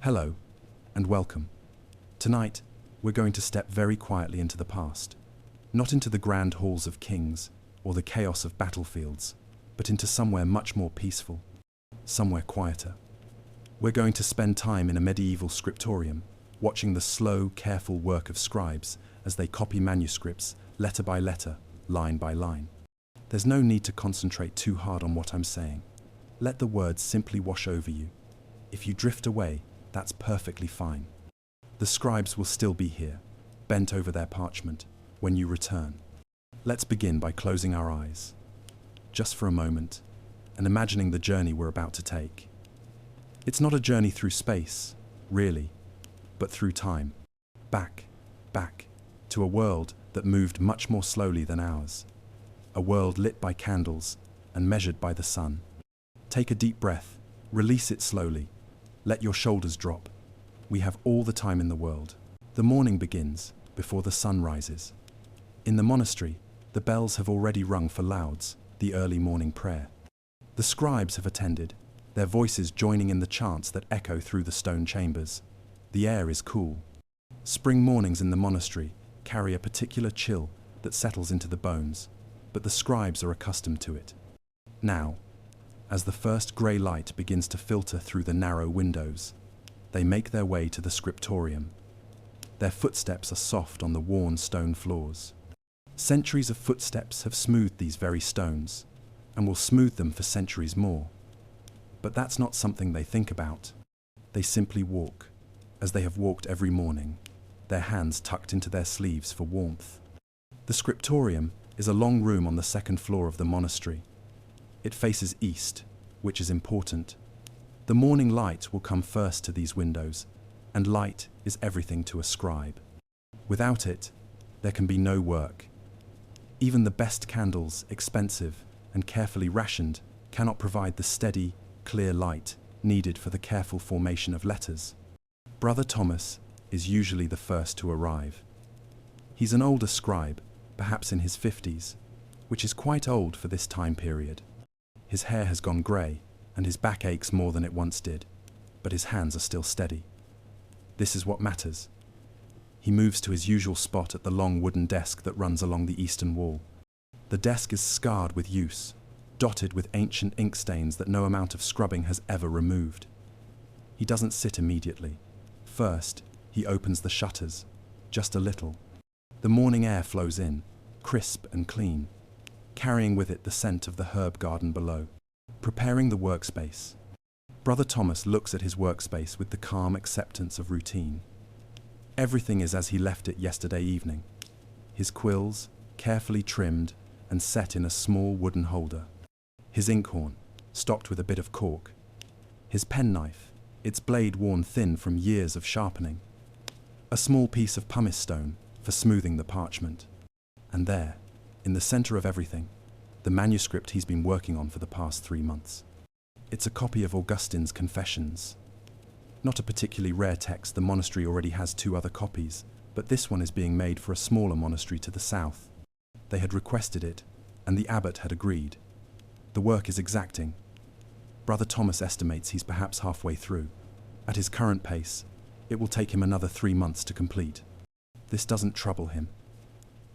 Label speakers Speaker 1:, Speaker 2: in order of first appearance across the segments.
Speaker 1: Hello, and welcome. Tonight, we're going to step very quietly into the past. Not into the grand halls of kings or the chaos of battlefields, but into somewhere much more peaceful, somewhere quieter. We're going to spend time in a medieval scriptorium, watching the slow, careful work of scribes as they copy manuscripts, letter by letter, line by line. There's no need to concentrate too hard on what I'm saying. Let the words simply wash over you. If you drift away, that's perfectly fine. The scribes will still be here, bent over their parchment, when you return. Let's begin by closing our eyes, just for a moment, and imagining the journey we're about to take. It's not a journey through space, really, but through time. Back, to a world that moved much more slowly than ours. A world lit by candles and measured by the sun. Take a deep breath, release it slowly. Let your shoulders drop. We have all the time in the world. The morning begins before the sun rises. In the monastery, the bells have already rung for lauds, the early morning prayer. The scribes have attended, their voices joining in the chants that echo through the stone chambers. The air is cool. Spring mornings in the monastery carry a particular chill that settles into the bones, but the scribes are accustomed to it. Now, as the first grey light begins to filter through the narrow windows, they make their way to the Scriptorium. Their footsteps are soft on the worn stone floors. Centuries of footsteps have smoothed these very stones, and will smooth them for centuries more. But that's not something they think about. They simply walk, as they have walked every morning, their hands tucked into their sleeves for warmth. The Scriptorium is a long room on the second floor of the monastery. It faces east, which is important. The morning light will come first to these windows, and light is everything to a scribe. Without it, there can be no work. Even the best candles, expensive and carefully rationed, cannot provide the steady, clear light needed for the careful formation of letters. Brother Thomas is usually the first to arrive. He's an older scribe, perhaps in his 50s, which is quite old for this time period. His hair has gone grey, and his back aches more than it once did, but his hands are still steady. This is what matters. He moves to his usual spot at the long wooden desk that runs along the eastern wall. The desk is scarred with use, dotted with ancient ink stains that no amount of scrubbing has ever removed. He doesn't sit immediately. First, he opens the shutters, just a little. The morning air flows in, crisp and clean, carrying with it the scent of the herb garden below. Preparing the workspace. Brother Thomas looks at his workspace with the calm acceptance of routine. Everything is as he left it yesterday evening. His quills, carefully trimmed and set in a small wooden holder. His inkhorn, stopped with a bit of cork. His penknife, its blade worn thin from years of sharpening. A small piece of pumice stone for smoothing the parchment. And there, in the center of everything, the manuscript he's been working on for the past 3 months. It's a copy of Augustine's Confessions. Not a particularly rare text, the monastery already has 2 other copies, but this one is being made for a smaller monastery to the south. They had requested it, and the abbot had agreed. The work is exacting. Brother Thomas estimates he's perhaps halfway through. At his current pace, it will take him another 3 months to complete. This doesn't trouble him.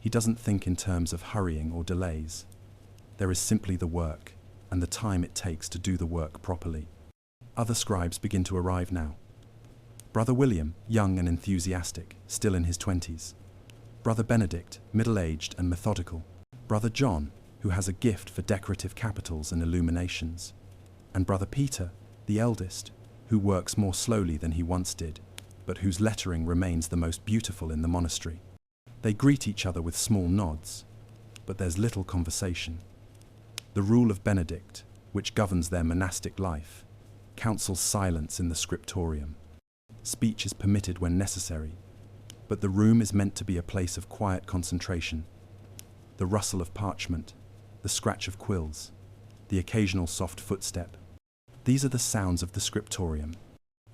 Speaker 1: He doesn't think in terms of hurrying or delays. There is simply the work, and the time it takes to do the work properly. Other scribes begin to arrive now. Brother William, young and enthusiastic, still in his 20s. Brother Benedict, middle-aged and methodical. Brother John, who has a gift for decorative capitals and illuminations. And Brother Peter, the eldest, who works more slowly than he once did, but whose lettering remains the most beautiful in the monastery. They greet each other with small nods, but there's little conversation. The rule of Benedict, which governs their monastic life, counsels silence in the Scriptorium. Speech is permitted when necessary, but the room is meant to be a place of quiet concentration. The rustle of parchment, the scratch of quills, the occasional soft footstep. These are the sounds of the Scriptorium,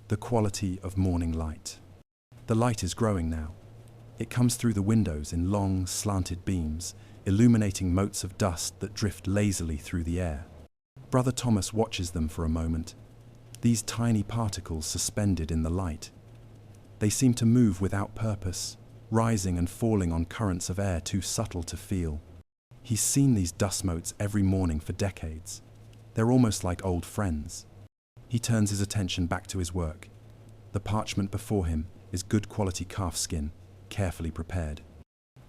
Speaker 1: the quality of morning light. The light is growing now. It comes through the windows in long, slanted beams, illuminating motes of dust that drift lazily through the air. Brother Thomas watches them for a moment, these tiny particles suspended in the light. They seem to move without purpose, rising and falling on currents of air too subtle to feel. He's seen these dust motes every morning for decades. They're almost like old friends. He turns his attention back to his work. The parchment before him is good quality calf skin, carefully prepared.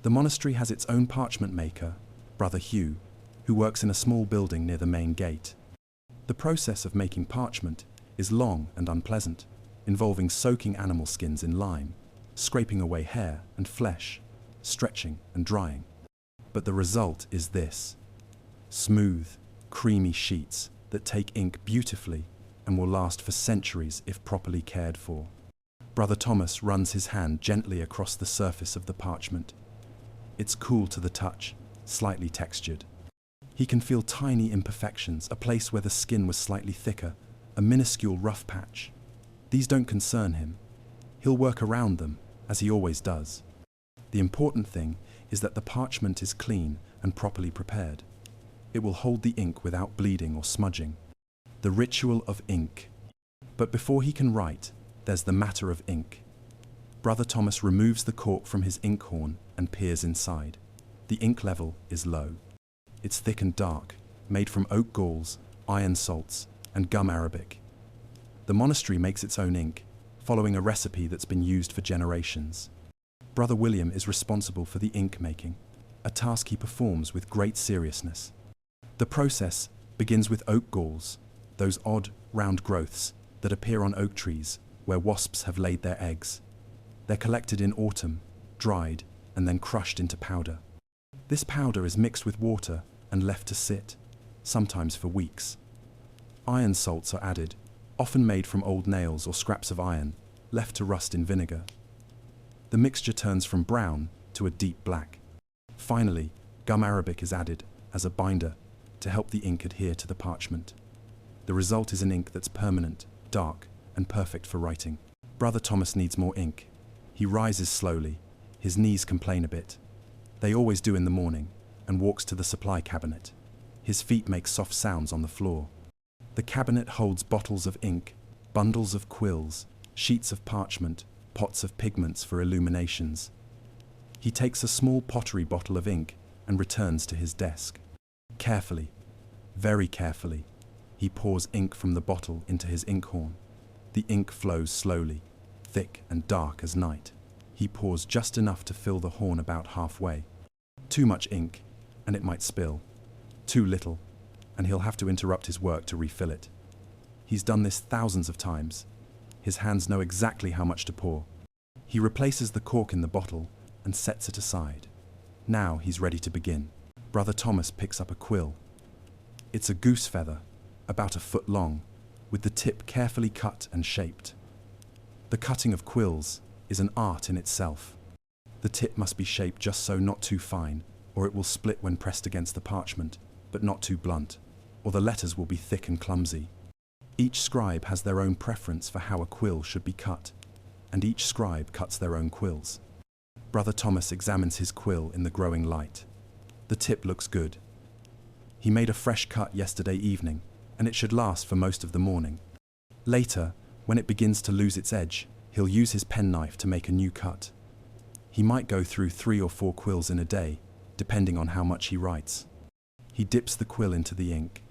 Speaker 1: The monastery has its own parchment maker, Brother Hugh, who works in a small building near the main gate. The process of making parchment is long and unpleasant, involving soaking animal skins in lime, scraping away hair and flesh, stretching and drying. But the result is this: smooth, creamy sheets that take ink beautifully and will last for centuries if properly cared for. Brother Thomas runs his hand gently across the surface of the parchment. It's cool to the touch, slightly textured. He can feel tiny imperfections, a place where the skin was slightly thicker, a minuscule rough patch. These don't concern him. He'll work around them, as he always does. The important thing is that the parchment is clean and properly prepared. It will hold the ink without bleeding or smudging. The ritual of ink. But before he can write, there's the matter of ink. Brother Thomas removes the cork from his inkhorn and peers inside. The ink level is low. It's thick and dark, made from oak galls, iron salts, and gum arabic. The monastery makes its own ink, following a recipe that's been used for generations. Brother William is responsible for the ink making, a task he performs with great seriousness. The process begins with oak galls, those odd, round growths that appear on oak trees where wasps have laid their eggs. They're collected in autumn, dried, and then crushed into powder. This powder is mixed with water and left to sit, sometimes for weeks. Iron salts are added, often made from old nails or scraps of iron, left to rust in vinegar. The mixture turns from brown to a deep black. Finally, gum arabic is added as a binder to help the ink adhere to the parchment. The result is an ink that's permanent, dark, and perfect for writing. Brother Thomas needs more ink. He rises slowly. His knees complain a bit. They always do in the morning, and walks to the supply cabinet. His feet make soft sounds on the floor. The cabinet holds bottles of ink, bundles of quills, sheets of parchment, pots of pigments for illuminations. He takes a small pottery bottle of ink and returns to his desk. Carefully, very carefully, he pours ink from the bottle into his inkhorn. The ink flows slowly, thick and dark as night. He pours just enough to fill the horn about halfway. Too much ink, and it might spill. Too little, and he'll have to interrupt his work to refill it. He's done this thousands of times. His hands know exactly how much to pour. He replaces the cork in the bottle and sets it aside. Now he's ready to begin. Brother Thomas picks up a quill. It's a goose feather, about a foot long, with the tip carefully cut and shaped. The cutting of quills is an art in itself. The tip must be shaped just so not too fine, or it will split when pressed against the parchment, but not too blunt, or the letters will be thick and clumsy. Each scribe has their own preference for how a quill should be cut, and each scribe cuts their own quills. Brother Thomas examines his quill in the growing light. The tip looks good. He made a fresh cut yesterday evening, and it should last for most of the morning. Later, when it begins to lose its edge, he'll use his penknife to make a new cut. He might go through 3 or 4 quills in a day, depending on how much he writes. He dips the quill into the ink.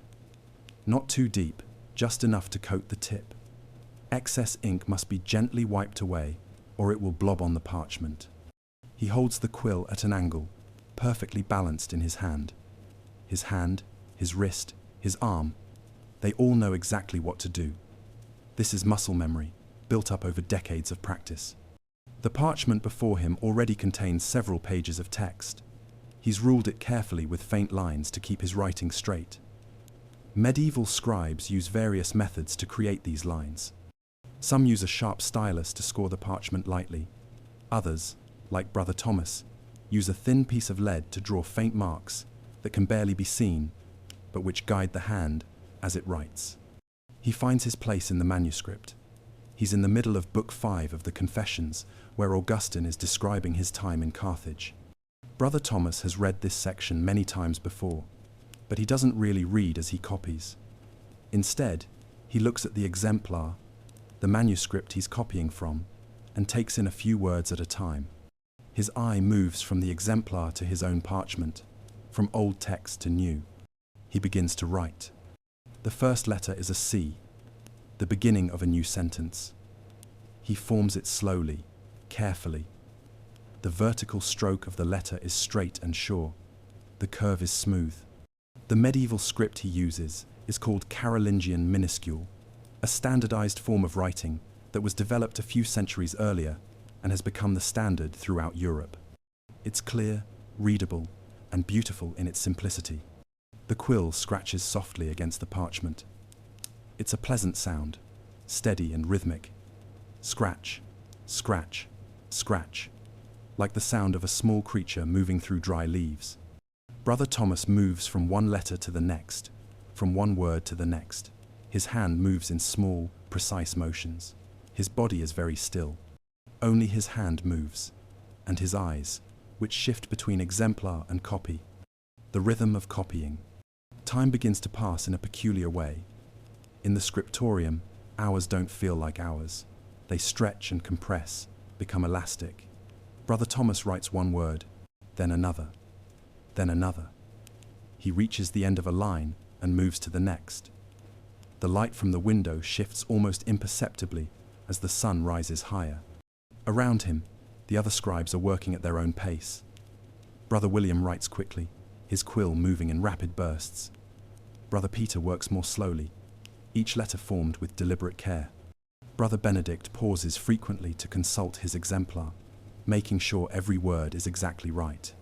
Speaker 1: Not too deep, just enough to coat the tip. Excess ink must be gently wiped away, or it will blob on the parchment. He holds the quill at an angle, perfectly balanced in his hand. His hand, his wrist, his arm, they all know exactly what to do. This is muscle memory, built up over decades of practice. The parchment before him already contains several pages of text. He's ruled it carefully with faint lines to keep his writing straight. Medieval scribes use various methods to create these lines. Some use a sharp stylus to score the parchment lightly. Others, like Brother Thomas, use a thin piece of lead to draw faint marks that can barely be seen, but which guide the hand as it writes. He finds his place in the manuscript. He's in the middle of Book 5 of the Confessions, where Augustine is describing his time in Carthage. Brother Thomas has read this section many times before, but he doesn't really read as he copies. Instead, He looks at the exemplar, the manuscript he's copying from, and takes in a few words at a time. His eye moves from the exemplar to his own parchment, from old text to new. He begins to write. The first letter is a C, the beginning of a new sentence. He forms it slowly, carefully. The vertical stroke of the letter is straight and sure. The curve is smooth. The medieval script he uses is called Carolingian minuscule, a standardized form of writing that was developed a few centuries earlier and has become the standard throughout Europe. It's clear, readable, and beautiful in its simplicity. The quill scratches softly against the parchment. It's a pleasant sound, steady and rhythmic. Scratch, scratch, scratch, like the sound of a small creature moving through dry leaves. Brother Thomas moves from one letter to the next, from one word to the next. His hand moves in small, precise motions. His body is very still. Only his hand moves, and his eyes, which shift between exemplar and copy. The rhythm of copying. Time begins to pass in a peculiar way. In the Scriptorium, hours don't feel like hours. They stretch and compress, become elastic. Brother Thomas writes one word, then another, then another. He reaches the end of a line and moves to the next. The light from the window shifts almost imperceptibly as the sun rises higher. Around him, the other scribes are working at their own pace. Brother William writes quickly, his quill moving in rapid bursts. Brother Peter works more slowly, each letter formed with deliberate care. Brother Benedict pauses frequently to consult his exemplar, making sure every word is exactly right.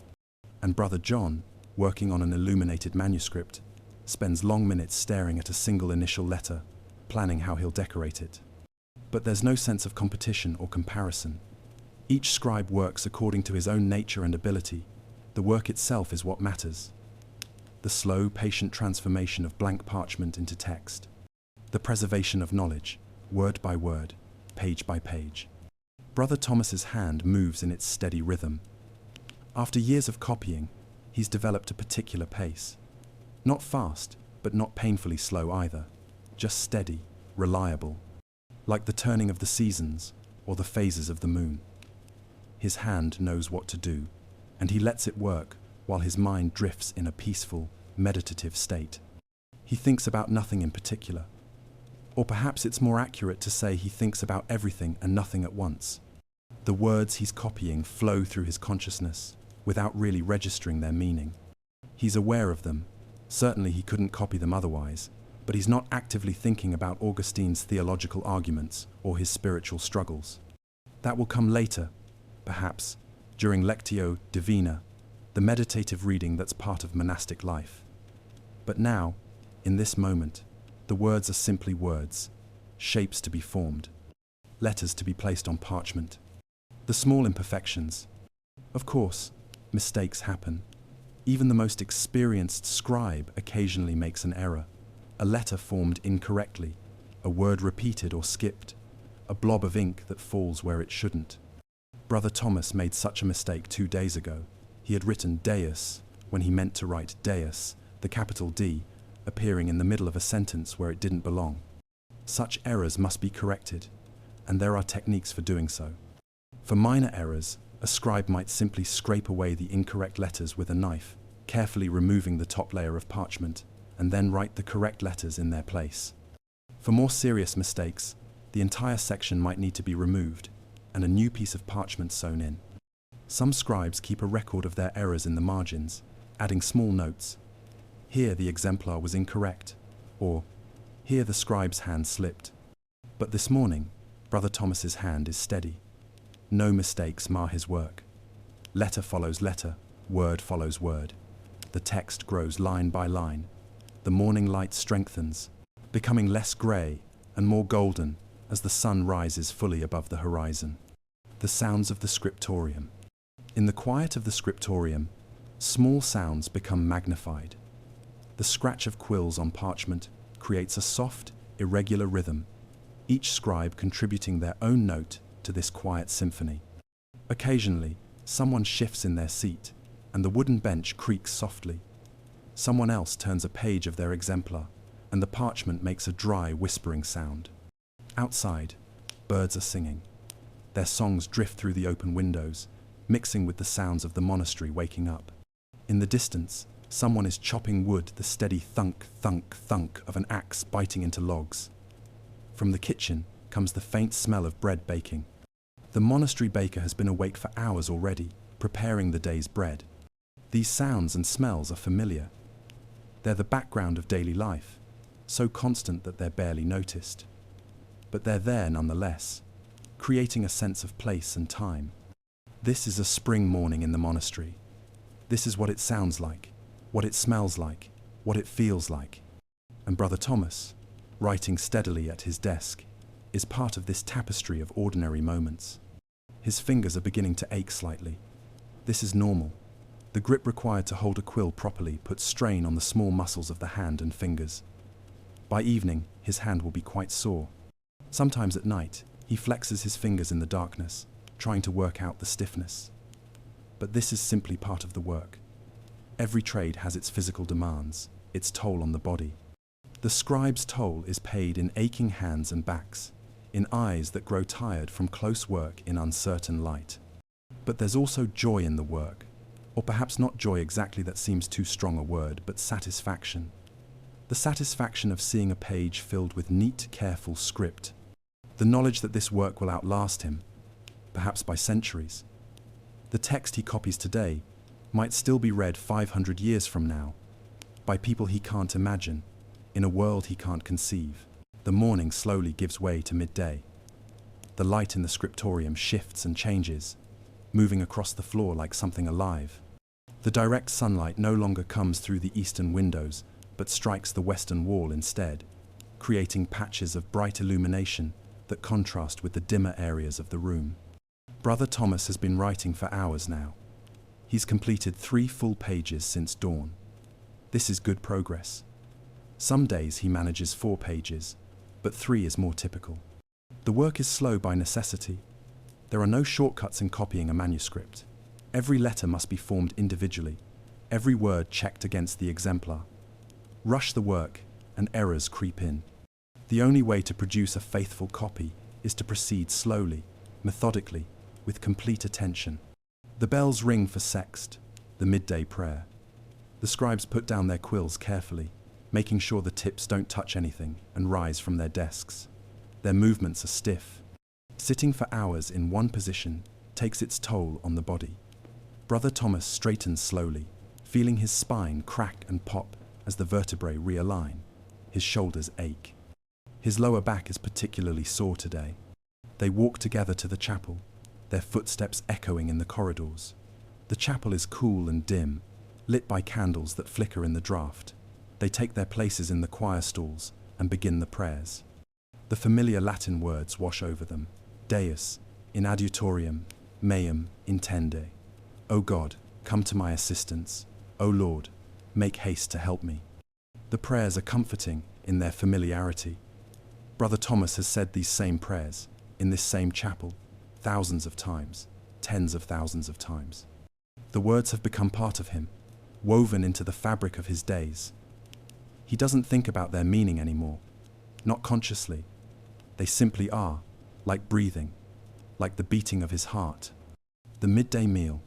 Speaker 1: And Brother John, working on an illuminated manuscript, spends long minutes staring at a single initial letter, planning how he'll decorate it. But there's no sense of competition or comparison. Each scribe works according to his own nature and ability. The work itself is what matters. The slow, patient transformation of blank parchment into text. The preservation of knowledge, word by word, page by page. Brother Thomas's hand moves in its steady rhythm. After years of copying, he's developed a particular pace. Not fast, but not painfully slow either. Just steady, reliable. Like the turning of the seasons or the phases of the moon. His hand knows what to do, and he lets it work while his mind drifts in a peaceful, meditative state. He thinks about nothing in particular. Or perhaps it's more accurate to say he thinks about everything and nothing at once. The words he's copying flow through his consciousness without really registering their meaning. He's aware of them. Certainly he couldn't copy them otherwise, but he's not actively thinking about Augustine's theological arguments or his spiritual struggles. That will come later, perhaps, during Lectio Divina, the meditative reading that's part of monastic life. But now, in this moment, the words are simply words, shapes to be formed, letters to be placed on parchment. The small imperfections. Of course, mistakes happen. Even the most experienced scribe occasionally makes an error. A letter formed incorrectly, a word repeated or skipped, a blob of ink that falls where it shouldn't. Brother Thomas made such a mistake 2 days ago. He had written Deus when he meant to write Deus, the capital D, appearing in the middle of a sentence where it didn't belong. Such errors must be corrected, and there are techniques for doing so. For minor errors, a scribe might simply scrape away the incorrect letters with a knife, carefully removing the top layer of parchment, and then write the correct letters in their place. For more serious mistakes, the entire section might need to be removed, and a new piece of parchment sewn in. Some scribes keep a record of their errors in the margins, adding small notes. Here the exemplar was incorrect, or here the scribe's hand slipped. But this morning, Brother Thomas's hand is steady. No mistakes mar his work. Letter follows letter, word follows word. The text grows line by line. The morning light strengthens, becoming less grey and more golden as the sun rises fully above the horizon. The sounds of the Scriptorium. In the quiet of the Scriptorium, small sounds become magnified. The scratch of quills on parchment creates a soft, irregular rhythm, each scribe contributing their own note to this quiet symphony. Occasionally, someone shifts in their seat, and the wooden bench creaks softly. Someone else turns a page of their exemplar, and the parchment makes a dry, whispering sound. Outside, birds are singing. Their songs drift through the open windows, mixing with the sounds of the monastery waking up. In the distance, someone is chopping wood, the steady thunk, thunk, thunk of an axe biting into logs. From the kitchen comes the faint smell of bread baking. The monastery baker has been awake for hours already, preparing the day's bread. These sounds and smells are familiar. They're the background of daily life, so constant that they're barely noticed. But they're there nonetheless, creating a sense of place and time. This is a spring morning in the monastery. This is what it sounds like, what it smells like, what it feels like. And Brother Thomas, writing steadily at his desk, is part of this tapestry of ordinary moments. His fingers are beginning to ache slightly. This is normal. The grip required to hold a quill properly puts strain on the small muscles of the hand and fingers. By evening, his hand will be quite sore. Sometimes at night, he flexes his fingers in the darkness, trying to work out the stiffness. But this is simply part of the work. Every trade has its physical demands, its toll on the body. The scribe's toll is paid in aching hands and backs, in eyes that grow tired from close work in uncertain light. But there's also joy in the work, or perhaps not joy exactly, that seems too strong a word, but satisfaction. The satisfaction of seeing a page filled with neat, careful script. The knowledge that this work will outlast him, perhaps by centuries. The text he copies today might still be read 500 years from now, by people he can't imagine, in a world he can't conceive. The morning slowly gives way to midday. The light in the Scriptorium shifts and changes, moving across the floor like something alive. The direct sunlight no longer comes through the eastern windows, but strikes the western wall instead, creating patches of bright illumination that contrast with the dimmer areas of the room. Brother Thomas has been writing for hours now. He's completed 3 full pages since dawn. This is good progress. Some days he manages 4 pages, but 3 is more typical. The work is slow by necessity. There are no shortcuts in copying a manuscript. Every letter must be formed individually, every word checked against the exemplar. Rush the work, and errors creep in. The only way to produce a faithful copy is to proceed slowly, methodically, with complete attention. The bells ring for sext, the midday prayer. The scribes put down their quills carefully, making sure the tips don't touch anything, and rise from their desks. Their movements are stiff. Sitting for hours in one position takes its toll on the body. Brother Thomas straightens slowly, feeling his spine crack and pop as the vertebrae realign. His shoulders ache. His lower back is particularly sore today. They walk together to the chapel, their footsteps echoing in the corridors. The chapel is cool and dim, lit by candles that flicker in the draught. They take their places in the choir stalls and begin the prayers. The familiar Latin words wash over them. Deus, in adiutorium, meum, intende. O God, come to my assistance. O Lord, make haste to help me. The prayers are comforting in their familiarity. Brother Thomas has said these same prayers, in this same chapel, thousands of times, tens of thousands of times. The words have become part of him, woven into the fabric of his days. He doesn't think about their meaning anymore, not consciously. They simply are, like breathing, like the beating of his heart. The midday meal.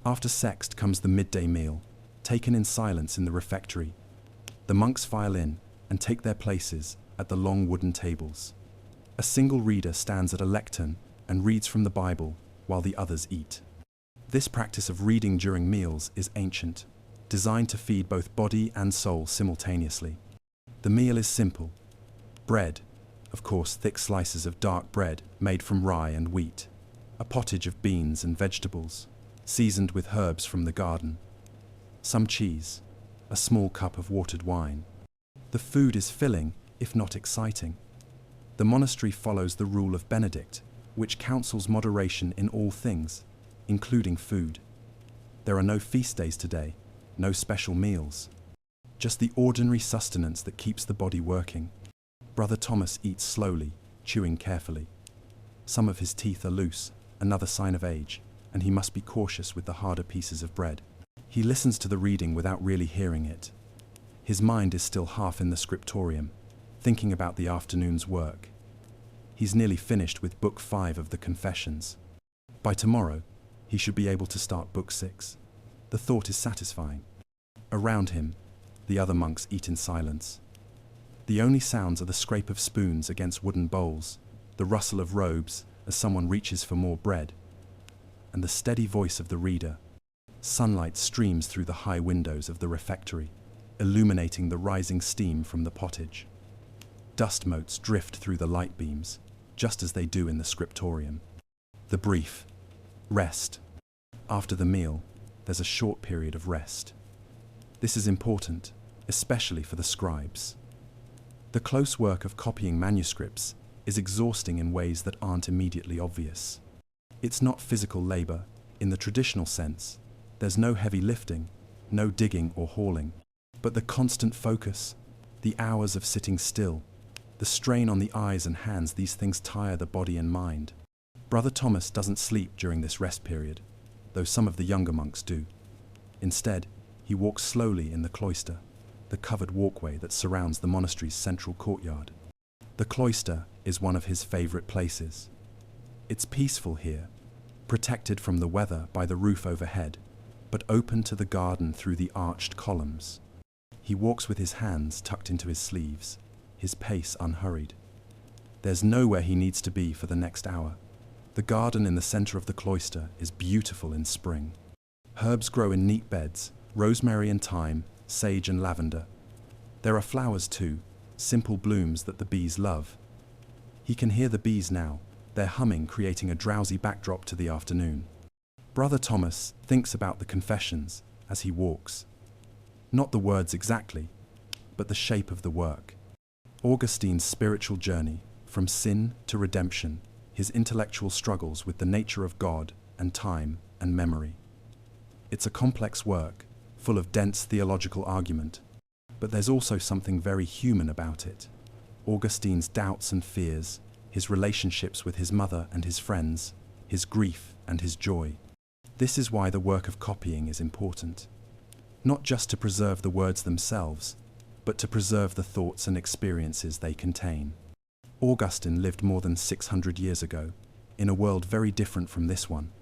Speaker 1: After sext comes the midday meal, taken in silence in the refectory. The monks file in and take their places at the long wooden tables. A single reader stands at a lectern and reads from the Bible while the others eat. This practice of reading during meals is ancient, designed to feed both body and soul simultaneously. The meal is simple. Bread, of course, thick slices of dark bread made from rye and wheat, a pottage of beans and vegetables, seasoned with herbs from the garden, some cheese, a small cup of watered wine. The food is filling, if not exciting. The monastery follows the rule of Benedict, which counsels moderation in all things, including food. There are no feast days today, no special meals, just the ordinary sustenance that keeps the body working. Brother Thomas eats slowly, chewing carefully. Some of his teeth are loose, another sign of age, and he must be cautious with the harder pieces of bread. He listens to the reading without really hearing it. His mind is still half in the Scriptorium, thinking about the afternoon's work. He's nearly finished with Book 5 of the Confessions. By tomorrow, he should be able to start Book 6. The thought is satisfying. Around him, the other monks eat in silence. The only sounds are the scrape of spoons against wooden bowls, the rustle of robes as someone reaches for more bread, and the steady voice of the reader. Sunlight streams through the high windows of the refectory, illuminating the rising steam from the pottage. Dust motes drift through the light beams, just as they do in the Scriptorium. The brief rest. After the meal, there's a short period of rest. This is important, especially for the scribes. The close work of copying manuscripts is exhausting in ways that aren't immediately obvious. It's not physical labor, in the traditional sense. There's no heavy lifting, no digging or hauling, but the constant focus, the hours of sitting still, the strain on the eyes and hands, these things tire the body and mind. Brother Thomas doesn't sleep during this rest period, though some of the younger monks do. Instead, he walks slowly in the cloister, the covered walkway that surrounds the monastery's central courtyard. The cloister is one of his favorite places. It's peaceful here, protected from the weather by the roof overhead, but open to the garden through the arched columns. He walks with his hands tucked into his sleeves, his pace unhurried. There's nowhere he needs to be for the next hour. The garden in the center of the cloister is beautiful in spring. Herbs grow in neat beds, rosemary and thyme, sage and lavender. There are flowers too, simple blooms that the bees love. He can hear the bees now, their humming creating a drowsy backdrop to the afternoon. Brother Thomas thinks about the Confessions as he walks. Not the words exactly, but the shape of the work. Augustine's spiritual journey, from sin to redemption, his intellectual struggles with the nature of God and time and memory. It's a complex work, full of dense theological argument, but there's also something very human about it. Augustine's doubts and fears, his relationships with his mother and his friends, his grief and his joy. This is why the work of copying is important. Not just to preserve the words themselves, but to preserve the thoughts and experiences they contain. Augustine lived more than 600 years ago, in a world very different from this one.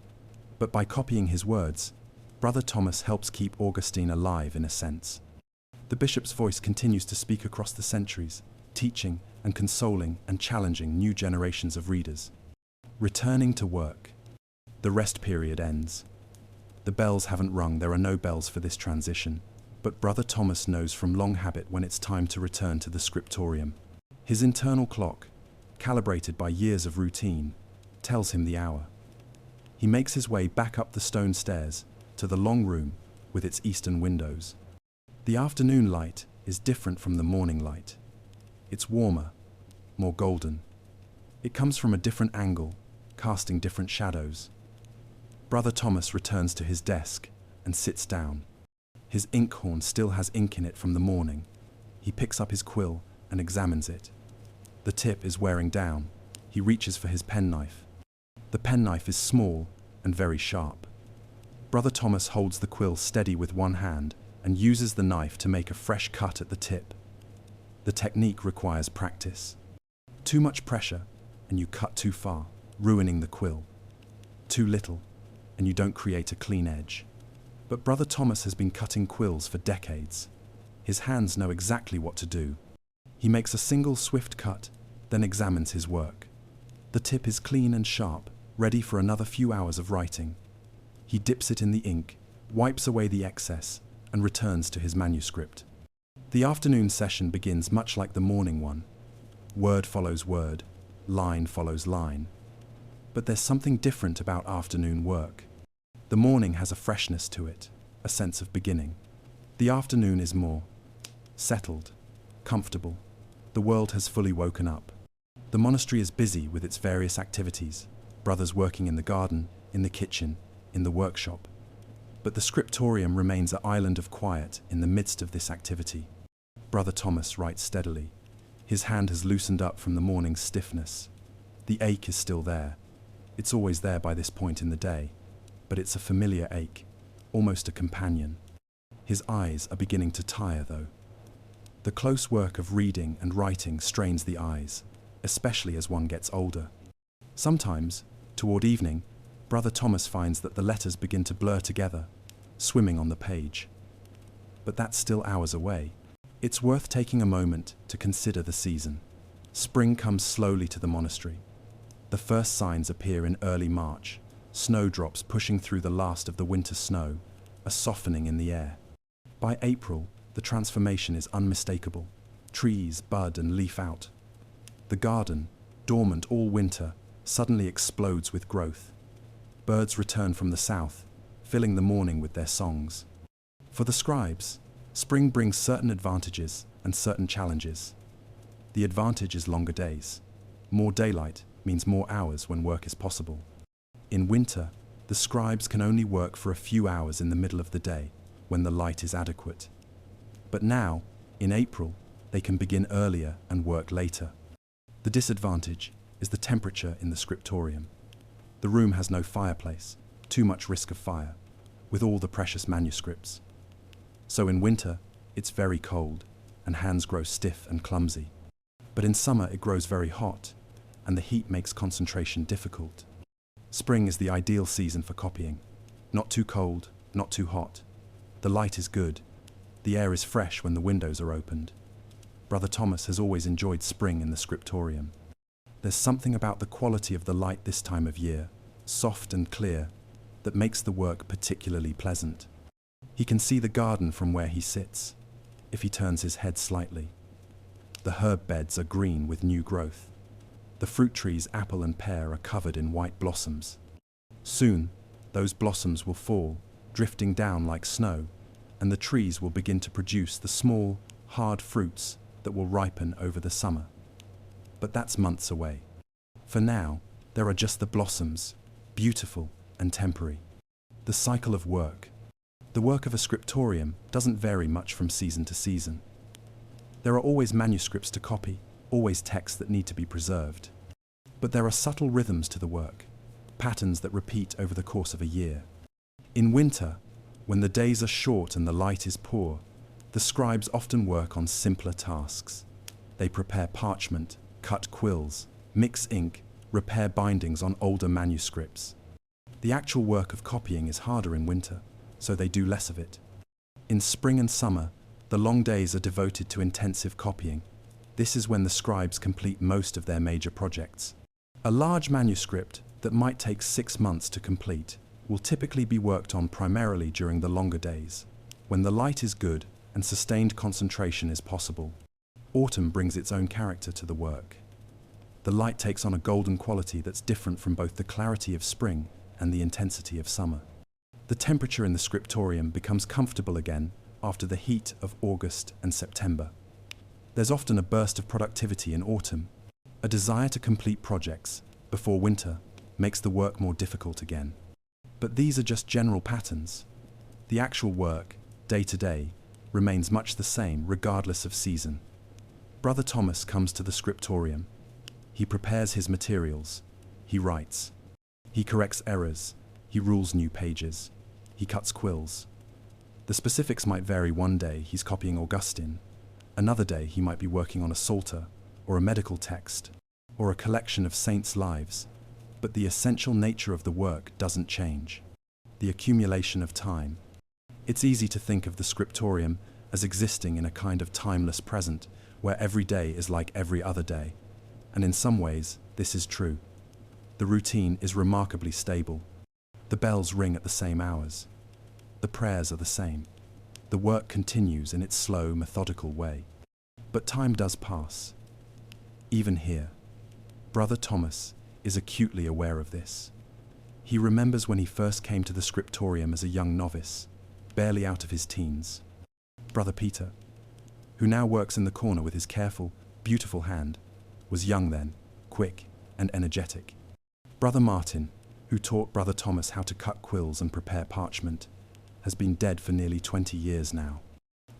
Speaker 1: But by copying his words, Brother Thomas helps keep Augustine alive in a sense. The bishop's voice continues to speak across the centuries, teaching and consoling and challenging new generations of readers. Returning to work. The rest period ends. The bells haven't rung, there are no bells for this transition, but Brother Thomas knows from long habit when it's time to return to the Scriptorium. His internal clock, calibrated by years of routine, tells him the hour. He makes his way back up the stone stairs to the long room with its eastern windows. The afternoon light is different from the morning light. It's warmer, more golden. It comes from a different angle, casting different shadows. Brother Thomas returns to his desk and sits down. His inkhorn still has ink in it from the morning. He picks up his quill and examines it. The tip is wearing down. He reaches for his penknife. The penknife is small and very sharp. Brother Thomas holds the quill steady with one hand and uses the knife to make a fresh cut at the tip. The technique requires practice. Too much pressure and you cut too far, ruining the quill. Too little and you don't create a clean edge. But Brother Thomas has been cutting quills for decades. His hands know exactly what to do. He makes a single swift cut, then examines his work. The tip is clean and sharp, ready for another few hours of writing. He dips it in the ink, wipes away the excess, and returns to his manuscript. The afternoon session begins much like the morning one. Word follows word, line follows line. But there's something different about afternoon work. The morning has a freshness to it, a sense of beginning. The afternoon is more settled, comfortable. The world has fully woken up. The monastery is busy with its various activities, brothers working in the garden, in the kitchen, in the workshop. But the Scriptorium remains an island of quiet in the midst of this activity. Brother Thomas writes steadily. His hand has loosened up from the morning's stiffness. The ache is still there. It's always there by this point in the day, but it's a familiar ache, almost a companion. His eyes are beginning to tire, though. The close work of reading and writing strains the eyes, especially as one gets older. Sometimes, toward evening, Brother Thomas finds that the letters begin to blur together, swimming on the page. But that's still hours away. It's worth taking a moment to consider the season. Spring comes slowly to the monastery. The first signs appear in early March, snowdrops pushing through the last of the winter snow, a softening in the air. By April, the transformation is unmistakable. Trees bud and leaf out. The garden, dormant all winter, suddenly explodes with growth. Birds return from the south, filling the morning with their songs. For the scribes, spring brings certain advantages and certain challenges. The advantage is longer days. More daylight means more hours when work is possible. In winter, the scribes can only work for a few hours in the middle of the day, when the light is adequate. But now, in April, they can begin earlier and work later. The disadvantage is the temperature in the Scriptorium. The room has no fireplace, too much risk of fire, with all the precious manuscripts. So in winter, it's very cold, and hands grow stiff and clumsy. But in summer it grows very hot, and the heat makes concentration difficult. Spring is the ideal season for copying. Not too cold, not too hot. The light is good. The air is fresh when the windows are opened. Brother Thomas has always enjoyed spring in the Scriptorium. There's something about the quality of the light this time of year, soft and clear, that makes the work particularly pleasant. He can see the garden from where he sits, if he turns his head slightly. The herb beds are green with new growth. The fruit trees, apple and pear, are covered in white blossoms. Soon, those blossoms will fall, drifting down like snow, and the trees will begin to produce the small, hard fruits that will ripen over the summer. But that's months away. For now, there are just the blossoms, beautiful and temporary. The cycle of work. The work of a scriptorium doesn't vary much from season to season. There are always manuscripts to copy, always texts that need to be preserved. But there are subtle rhythms to the work, patterns that repeat over the course of a year. In winter, when the days are short and the light is poor, the scribes often work on simpler tasks. They prepare parchment, cut quills, mix ink, repair bindings on older manuscripts. The actual work of copying is harder in winter, so they do less of it. In spring and summer, the long days are devoted to intensive copying. This is when the scribes complete most of their major projects. A large manuscript that might take 6 months to complete will typically be worked on primarily during the longer days, when the light is good and sustained concentration is possible. Autumn brings its own character to the work. The light takes on a golden quality that's different from both the clarity of spring and the intensity of summer. The temperature in the Scriptorium becomes comfortable again after the heat of August and September. There's often a burst of productivity in autumn. A desire to complete projects before winter makes the work more difficult again. But these are just general patterns. The actual work, day to day, remains much the same regardless of season. Brother Thomas comes to the Scriptorium. He prepares his materials. He writes. He corrects errors. He rules new pages. He cuts quills. The specifics might vary. One day he's copying Augustine. Another day he might be working on a psalter, or a medical text, or a collection of saints' lives. But the essential nature of the work doesn't change. The accumulation of time. It's easy to think of the Scriptorium as existing in a kind of timeless present, where every day is like every other day. And in some ways, this is true. The routine is remarkably stable. The bells ring at the same hours. The prayers are the same. The work continues in its slow, methodical way. But time does pass. Even here, Brother Thomas is acutely aware of this. He remembers when he first came to the Scriptorium as a young novice, barely out of his teens. Brother Peter, who now works in the corner with his careful, beautiful hand, was young then, quick and energetic. Brother Martin, who taught Brother Thomas how to cut quills and prepare parchment, has been dead for nearly 20 years now.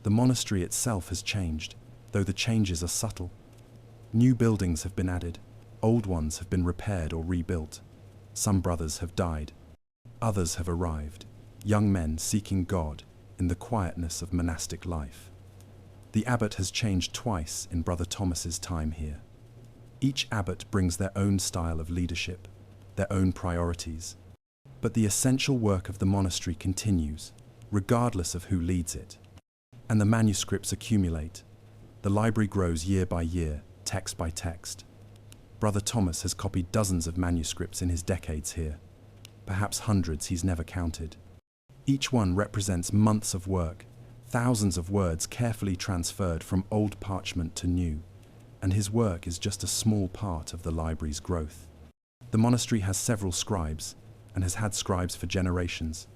Speaker 1: The monastery itself has changed, though the changes are subtle. New buildings have been added. Old ones have been repaired or rebuilt. Some brothers have died. Others have arrived, young men seeking God in the quietness of monastic life. The abbot has changed twice in Brother Thomas's time here. Each abbot brings their own style of leadership, their own priorities. But the essential work of the monastery continues, regardless of who leads it. And the manuscripts accumulate. The library grows year by year, text by text. Brother Thomas has copied dozens of manuscripts in his decades here, perhaps hundreds he's never counted. Each one represents months of work, thousands of words carefully transferred from old parchment to new, and his work is just a small part of the library's growth. The monastery has several scribes, and has had scribes for generations.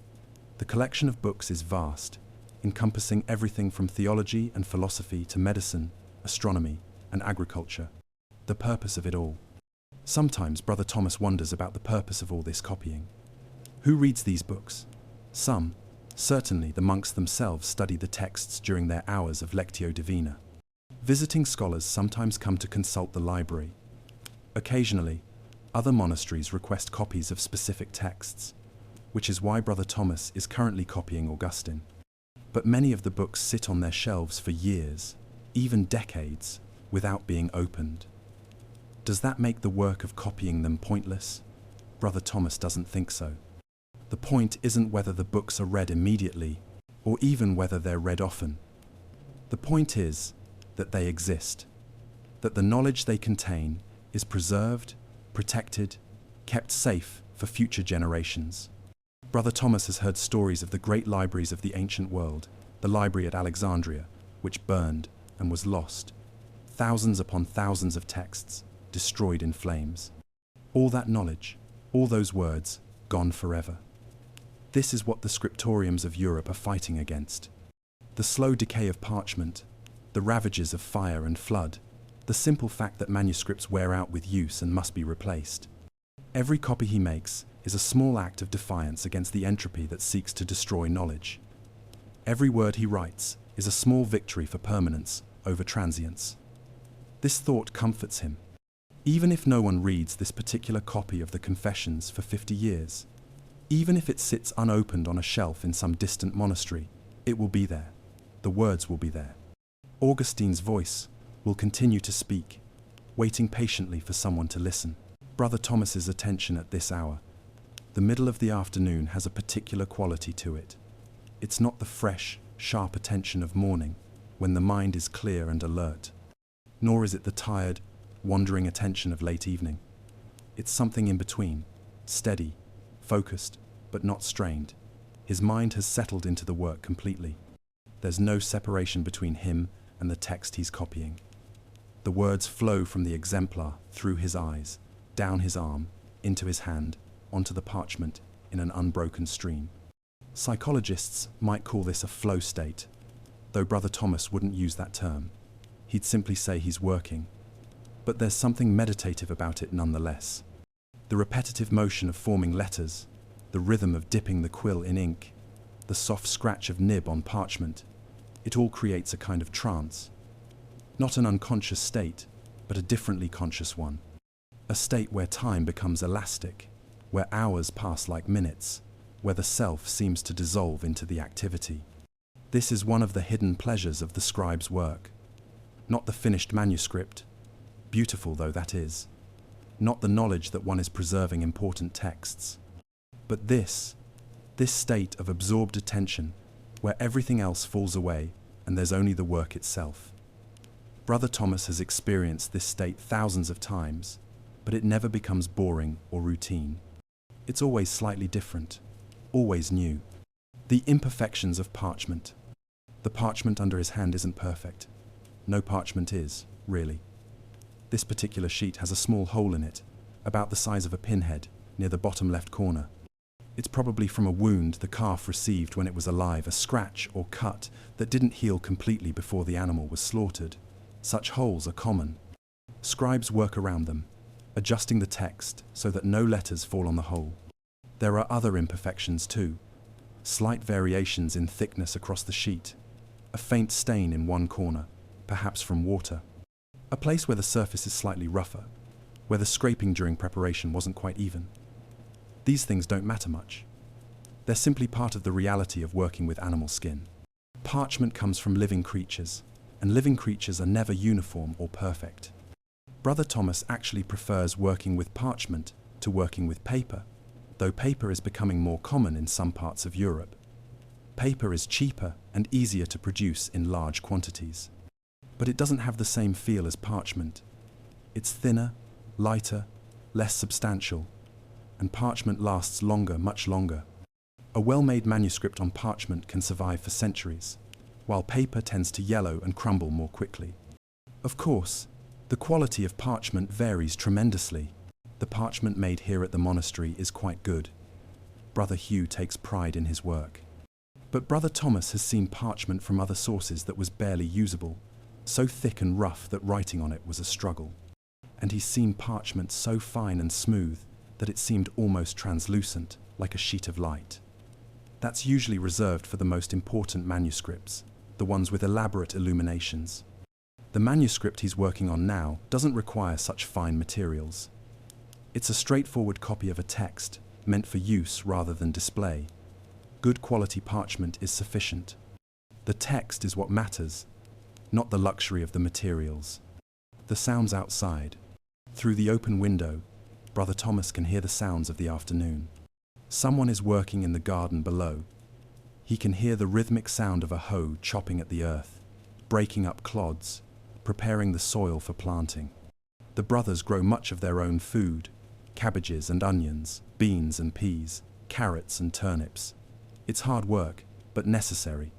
Speaker 1: The collection of books is vast, encompassing everything from theology and philosophy to medicine, astronomy, and agriculture. The purpose of it all. Sometimes Brother Thomas wonders about the purpose of all this copying. Who reads these books? Some, certainly the monks themselves, study the texts during their hours of Lectio Divina. Visiting scholars sometimes come to consult the library. Occasionally, other monasteries request copies of specific texts, which is why Brother Thomas is currently copying Augustine. But many of the books sit on their shelves for years, even decades, without being opened. Does that make the work of copying them pointless? Brother Thomas doesn't think so. The point isn't whether the books are read immediately, or even whether they're read often. The point is that they exist, that the knowledge they contain is preserved, protected, kept safe for future generations. Brother Thomas has heard stories of the great libraries of the ancient world, the library at Alexandria, which burned and was lost. Thousands upon thousands of texts, destroyed in flames. All that knowledge, all those words, gone forever. This is what the scriptoriums of Europe are fighting against. The slow decay of parchment, the ravages of fire and flood, the simple fact that manuscripts wear out with use and must be replaced. Every copy he makes is a small act of defiance against the entropy that seeks to destroy knowledge. Every word he writes is a small victory for permanence over transience. This thought comforts him. Even if no one reads this particular copy of the Confessions for 50 years, even if it sits unopened on a shelf in some distant monastery, it will be there. The words will be there. Augustine's voice will continue to speak, waiting patiently for someone to listen. Brother Thomas's attention at this hour, the middle of the afternoon, has a particular quality to it. It's not the fresh, sharp attention of morning, when the mind is clear and alert, nor is it the tired, wandering attention of late evening. It's something in between, steady, focused, but not strained. His mind has settled into the work completely. There's no separation between him and the text he's copying. The words flow from the exemplar through his eyes, down his arm, into his hand, onto the parchment in an unbroken stream. Psychologists might call this a flow state, though Brother Thomas wouldn't use that term. He'd simply say he's working. But there's something meditative about it nonetheless. The repetitive motion of forming letters, the rhythm of dipping the quill in ink, the soft scratch of nib on parchment, it all creates a kind of trance. Not an unconscious state, but a differently conscious one. A state where time becomes elastic, where hours pass like minutes, where the self seems to dissolve into the activity. This is one of the hidden pleasures of the scribe's work. Not the finished manuscript, beautiful though that is. Not the knowledge that one is preserving important texts. But this state of absorbed attention, where everything else falls away and there's only the work itself. Brother Thomas has experienced this state thousands of times, but it never becomes boring or routine. It's always slightly different, always new. The imperfections of parchment. The parchment under his hand isn't perfect. No parchment is, really. This particular sheet has a small hole in it, about the size of a pinhead, near the bottom left corner. It's probably from a wound the calf received when it was alive, a scratch or cut that didn't heal completely before the animal was slaughtered. Such holes are common. Scribes work around them, adjusting the text so that no letters fall on the hole. There are other imperfections too. Slight variations in thickness across the sheet, a faint stain in one corner, perhaps from water. A place where the surface is slightly rougher, where the scraping during preparation wasn't quite even. These things don't matter much. They're simply part of the reality of working with animal skin. Parchment comes from living creatures. and living creatures are never uniform or perfect. Brother Thomas actually prefers working with parchment to working with paper, though paper is becoming more common in some parts of Europe. Paper is cheaper and easier to produce in large quantities. But it doesn't have the same feel as parchment. It's thinner, lighter, less substantial, and parchment lasts longer, much longer. A well-made manuscript on parchment can survive for centuries, while paper tends to yellow and crumble more quickly. Of course, the quality of parchment varies tremendously. The parchment made here at the monastery is quite good. Brother Hugh takes pride in his work. But Brother Thomas has seen parchment from other sources that was barely usable, so thick and rough that writing on it was a struggle. And he's seen parchment so fine and smooth that it seemed almost translucent, like a sheet of light. That's usually reserved for the most important manuscripts, the ones with elaborate illuminations. The manuscript he's working on now doesn't require such fine materials. It's a straightforward copy of a text, meant for use rather than display. Good quality parchment is sufficient. The text is what matters, not the luxury of the materials. The sounds outside. Through the open window, Brother Thomas can hear the sounds of the afternoon. Someone is working in the garden below. He can hear the rhythmic sound of a hoe chopping at the earth, breaking up clods, preparing the soil for planting. The brothers grow much of their own food, cabbages and onions, beans and peas, carrots and turnips. It's hard work, but necessary.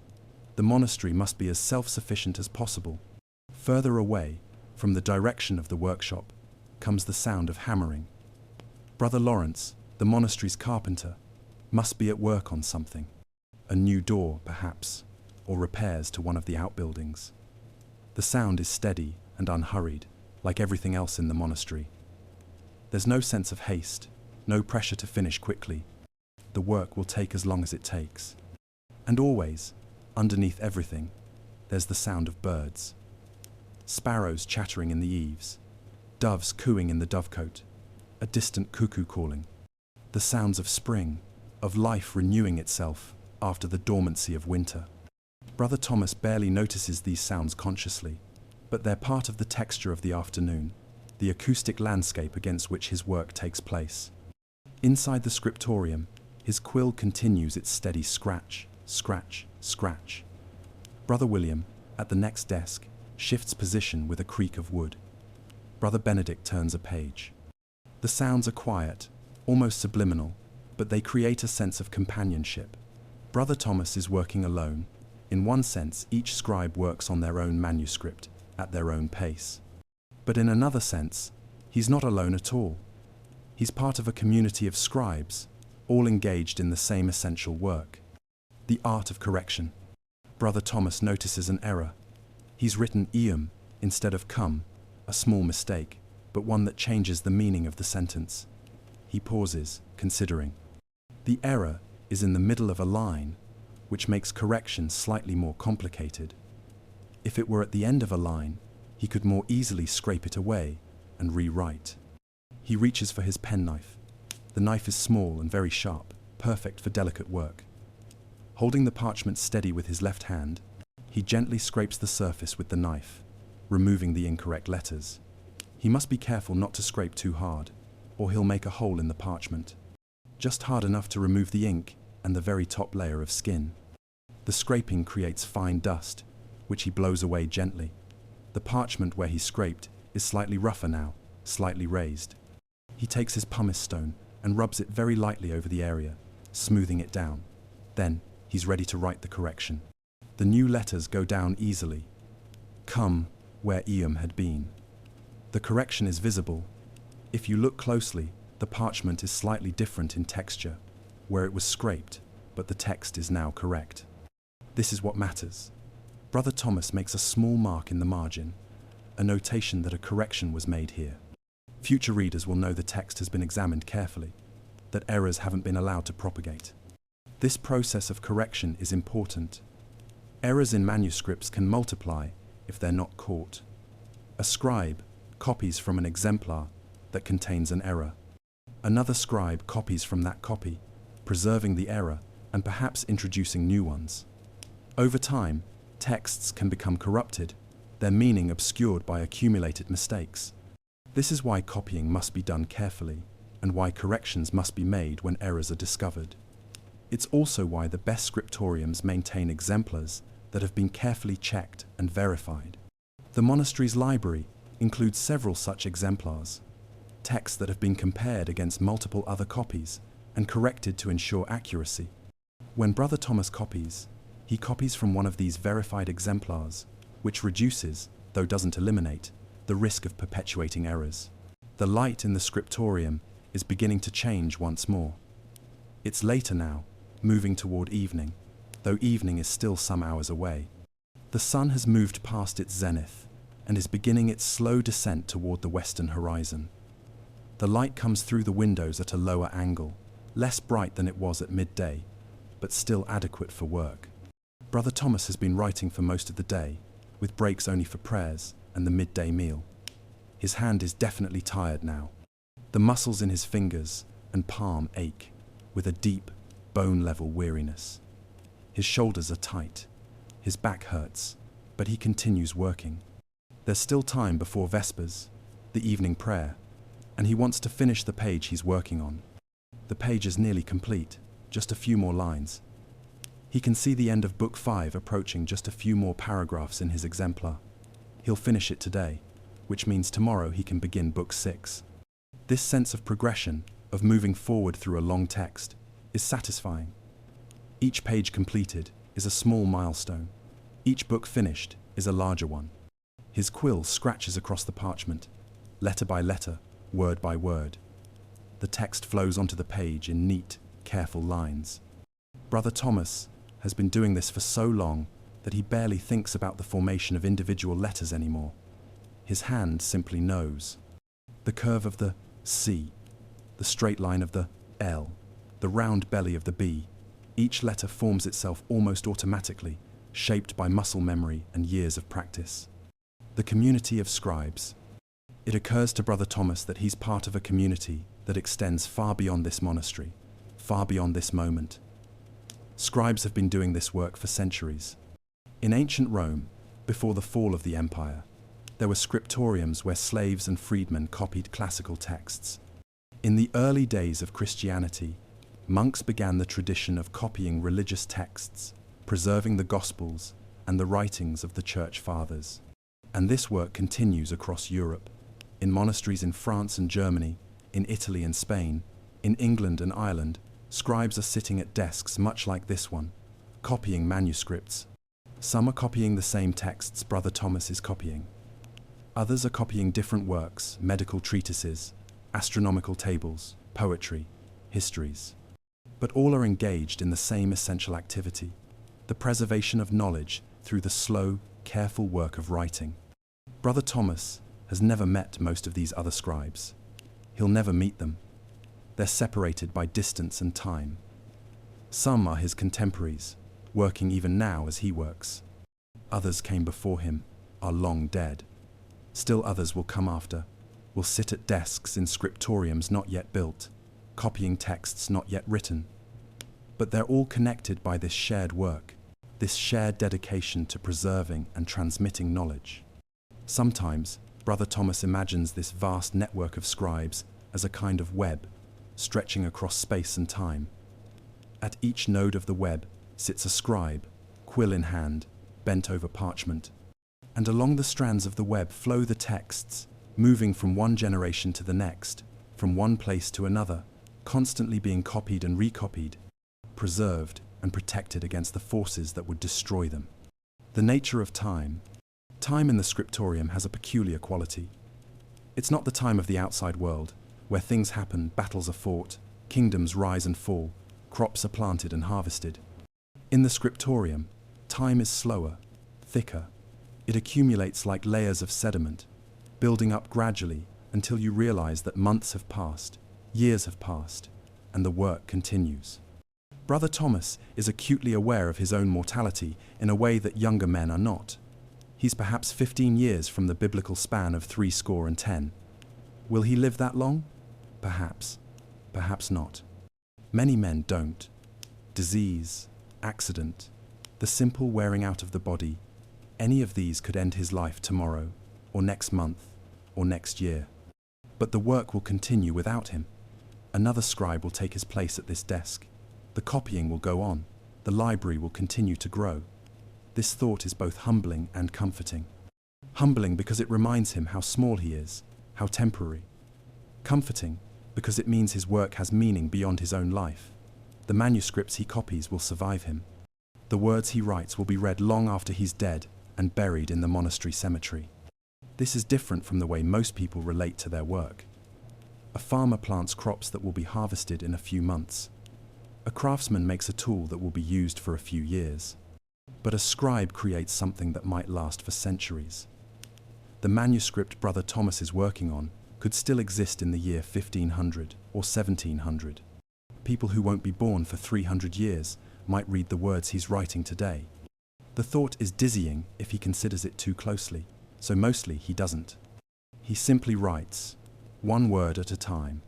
Speaker 1: The monastery must be as self-sufficient as possible. Further away, from the direction of the workshop, comes the sound of hammering. Brother Lawrence, the monastery's carpenter, must be at work on something. A new door, perhaps, or repairs to one of the outbuildings. The sound is steady and unhurried, like everything else in the monastery. There's no sense of haste, no pressure to finish quickly. The work will take as long as it takes. And always, underneath everything, there's the sound of birds. Sparrows chattering in the eaves, doves cooing in the dovecote, a distant cuckoo calling. The sounds of spring, of life renewing itself after the dormancy of winter. Brother Thomas barely notices these sounds consciously, but they're part of the texture of the afternoon, the acoustic landscape against which his work takes place. Inside the Scriptorium, his quill continues its steady scratch, scratch, scratch. Brother William, at the next desk, shifts position with a creak of wood. Brother Benedict turns a page. The sounds are quiet, almost subliminal, but they create a sense of companionship. Brother Thomas is working alone. In one sense, each scribe works on their own manuscript, at their own pace. But in another sense, he's not alone at all. He's part of a community of scribes, all engaged in the same essential work. The art of correction. Brother Thomas notices an error. He's written eum instead of cum, a small mistake, but one that changes the meaning of the sentence. He pauses, considering. The error is in the middle of a line, which makes correction slightly more complicated. If it were at the end of a line, he could more easily scrape it away and rewrite. He reaches for his penknife. The knife is small and very sharp, perfect for delicate work. Holding the parchment steady with his left hand, he gently scrapes the surface with the knife, removing the incorrect letters. He must be careful not to scrape too hard, or he'll make a hole in the parchment. Just hard enough to remove the ink and the very top layer of skin. The scraping creates fine dust, which he blows away gently. The parchment where he scraped is slightly rougher now, slightly raised. He takes his pumice stone and rubs it very lightly over the area, smoothing it down. Then, he's ready to write the correction. The new letters go down easily. Cum, where eum had been. The correction is visible. If you look closely, the parchment is slightly different in texture, where it was scraped, but the text is now correct. This is what matters. Brother Thomas makes a small mark in the margin, a notation that a correction was made here. Future readers will know the text has been examined carefully, that errors haven't been allowed to propagate. This process of correction is important. Errors in manuscripts can multiply if they're not caught. A scribe copies from an exemplar that contains an error. Another scribe copies from that copy, preserving the error and perhaps introducing new ones. Over time, texts can become corrupted, their meaning obscured by accumulated mistakes. This is why copying must be done carefully, and why corrections must be made when errors are discovered. It's also why the best scriptoriums maintain exemplars that have been carefully checked and verified. The monastery's library includes several such exemplars, texts that have been compared against multiple other copies and corrected to ensure accuracy. When Brother Thomas copies, he copies from one of these verified exemplars, which reduces, though doesn't eliminate, the risk of perpetuating errors. The light in the Scriptorium is beginning to change once more. It's later now, moving toward evening, though evening is still some hours away. The sun has moved past its zenith and is beginning its slow descent toward the western horizon. The light comes through the windows at a lower angle, less bright than it was at midday, but still adequate for work. Brother Thomas has been writing for most of the day, with breaks only for prayers and the midday meal. His hand is definitely tired now. The muscles in his fingers and palm ache, with a deep, bone-level weariness. His shoulders are tight, his back hurts, but he continues working. There's still time before Vespers, the evening prayer, and he wants to finish the page he's working on. The page is nearly complete, just a few more lines. He can see the end of Book 5 approaching, just a few more paragraphs in his exemplar. He'll finish it today, which means tomorrow he can begin Book 6. This sense of progression, of moving forward through a long text, is satisfying. Each page completed is a small milestone. Each book finished is a larger one. His quill scratches across the parchment, letter by letter, word by word. The text flows onto the page in neat, careful lines. Brother Thomas has been doing this for so long that he barely thinks about the formation of individual letters anymore. His hand simply knows. The curve of the C, the straight line of the L, the round belly of the B. Each letter forms itself almost automatically, shaped by muscle memory and years of practice. The community of scribes. It occurs to Brother Thomas that he's part of a community that extends far beyond this monastery, far beyond this moment. Scribes have been doing this work for centuries. In ancient Rome, before the fall of the empire, there were scriptoriums where slaves and freedmen copied classical texts. In the early days of Christianity, monks began the tradition of copying religious texts, preserving the Gospels and the writings of the Church Fathers. And this work continues across Europe, in monasteries in France and Germany, in Italy and Spain, in England and Ireland. Scribes are sitting at desks much like this one, copying manuscripts. Some are copying the same texts Brother Thomas is copying. Others are copying different works, medical treatises, astronomical tables, poetry, histories. But all are engaged in the same essential activity, the preservation of knowledge through the slow, careful work of writing. Brother Thomas has never met most of these other scribes. He'll never meet them. They're separated by distance and time. Some are his contemporaries, working even now as he works. Others came before him, are long dead. Still others will come after, will sit at desks in scriptoriums not yet built, copying texts not yet written. But they're all connected by this shared work, this shared dedication to preserving and transmitting knowledge. Sometimes, Brother Thomas imagines this vast network of scribes as a kind of web, stretching across space and time. At each node of the web sits a scribe, quill in hand, bent over parchment. And along the strands of the web flow the texts, moving from one generation to the next, from one place to another, constantly being copied and recopied, preserved and protected against the forces that would destroy them. The nature of time. Time in the Scriptorium has a peculiar quality. It's not the time of the outside world, where things happen, battles are fought, kingdoms rise and fall, crops are planted and harvested. In the Scriptorium, time is slower, thicker. It accumulates like layers of sediment, building up gradually until you realize that months have passed, years have passed, and the work continues. Brother Thomas is acutely aware of his own mortality in a way that younger men are not. He's perhaps 15 years from the biblical span of 70. Will he live that long? Perhaps. Perhaps not. Many men don't. Disease, accident, the simple wearing out of the body, Any of these could end his life tomorrow, or next month, or next year. But the work will continue without him. Another scribe will take his place at this desk. The copying will go on. The library will continue to grow. This thought is both humbling and comforting. Humbling because it reminds him how small he is, how temporary. Comforting because it means his work has meaning beyond his own life. The manuscripts he copies will survive him. The words he writes will be read long after he's dead and buried in the monastery cemetery. This is different from the way most people relate to their work. A farmer plants crops that will be harvested in a few months. A craftsman makes a tool that will be used for a few years. But a scribe creates something that might last for centuries. The manuscript Brother Thomas is working on could still exist in the year 1500 or 1700. People who won't be born for 300 years might read the words he's writing today. The thought is dizzying if he considers it too closely, so mostly he doesn't. He simply writes, one word at a time,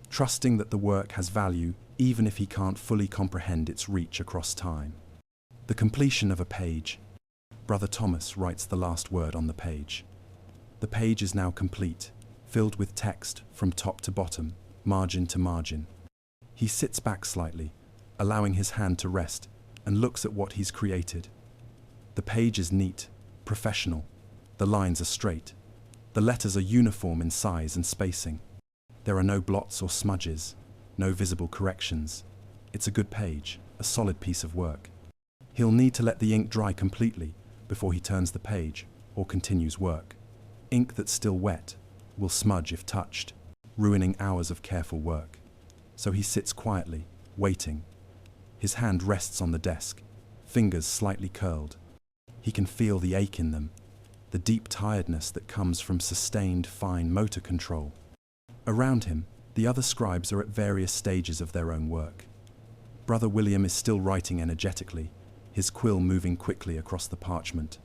Speaker 1: trusting that the work has value even if he can't fully comprehend its reach across time. The completion of a page. Brother Thomas writes the last word on the page. The page is now complete, filled with text from top to bottom, margin to margin. He sits back slightly, allowing his hand to rest, and looks at what he's created. The page is neat, professional. The lines are straight. The letters are uniform in size and spacing. There are no blots or smudges, no visible corrections. It's a good page, a solid piece of work. He'll need to let the ink dry completely before he turns the page or continues work. Ink that's still wet will smudge if touched, ruining hours of careful work. So he sits quietly, waiting. His hand rests on the desk, fingers slightly curled. He can feel the ache in them, the deep tiredness that comes from sustained, fine motor control. Around him, the other scribes are at various stages of their own work. Brother William is still writing energetically, his quill moving quickly across the parchment.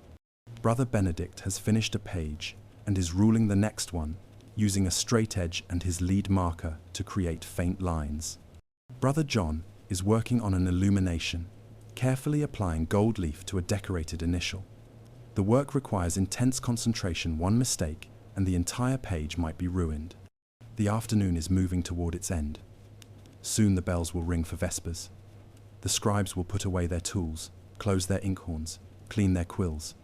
Speaker 1: Brother Benedict has finished a page and is ruling the next one, using a straight edge and his lead marker to create faint lines. Brother John is working on an illumination, carefully applying gold leaf to a decorated initial. The work requires intense concentration. One mistake, and the entire page might be ruined. The afternoon is moving toward its end. Soon the bells will ring for vespers. The scribes will put away their tools, close their inkhorns, clean their quills.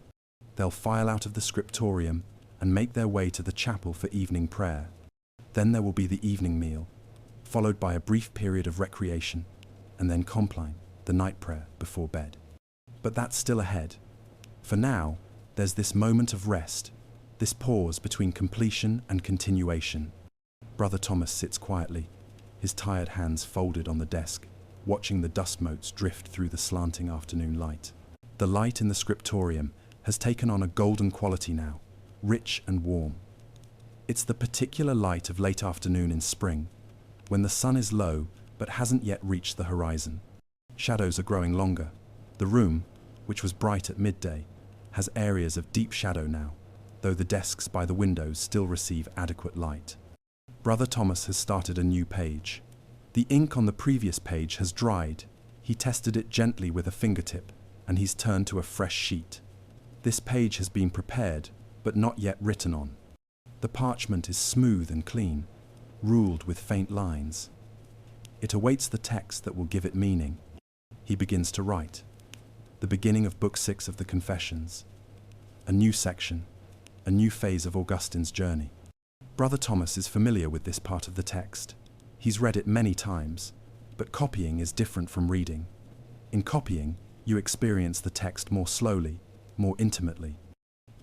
Speaker 1: They'll file out of the Scriptorium and make their way to the chapel for evening prayer. Then there will be the evening meal, followed by a brief period of recreation, and then compline, the night prayer before bed. But that's still ahead. For now, there's this moment of rest, this pause between completion and continuation. Brother Thomas sits quietly, his tired hands folded on the desk, watching the dust motes drift through the slanting afternoon light. The light in the Scriptorium has taken on a golden quality now, rich and warm. It's the particular light of late afternoon in spring, when the sun is low but hasn't yet reached the horizon. Shadows are growing longer. The room, which was bright at midday, has areas of deep shadow now, though the desks by the windows still receive adequate light. Brother Thomas has started a new page. The ink on the previous page has dried. He tested it gently with a fingertip, and he's turned to a fresh sheet. This page has been prepared, but not yet written on. The parchment is smooth and clean, ruled with faint lines. It awaits the text that will give it meaning. He begins to write. The beginning of Book 6 of the Confessions. A new section, a new phase of Augustine's journey. Brother Thomas is familiar with this part of the text. He's read it many times, but copying is different from reading. In copying, you experience the text more slowly, more intimately.